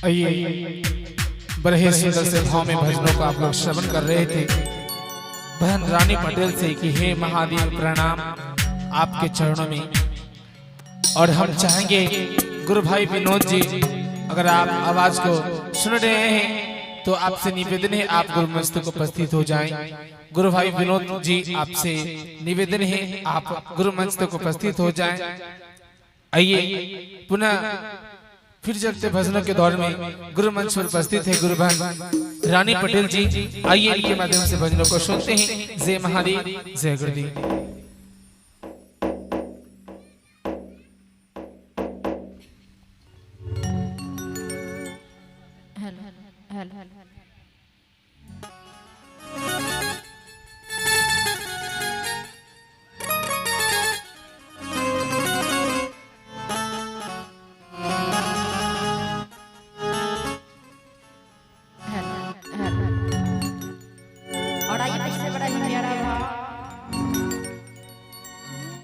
आइए, बड़े ही सुंदर से भाव में भजनों को आप लोग श्रवण कर रहे थे बहन रानी पटेल से कि हे महादेव प्रणाम आपके चरणों में। और हम चाहेंगे गुरु भाई विनोद जी, अगर आप आवाज को सुन रहे हैं तो आपसे निवेदन है आप गुरु मंच को उपस्थित हो जाएं। गुरु भाई विनोद जी आपसे निवेदन है आप गुरु मंच को उपस्थित हो जाएं। आइए पुनः फिर चलते भजनों के दौर में गुरु मंच पर उपस्थित है गुरु बहन रानी पटेल जी। आइए इनके माध्यम से भजनों को सुनते हैं। जय महादेव, जय गुरुदेव। Hello hello hello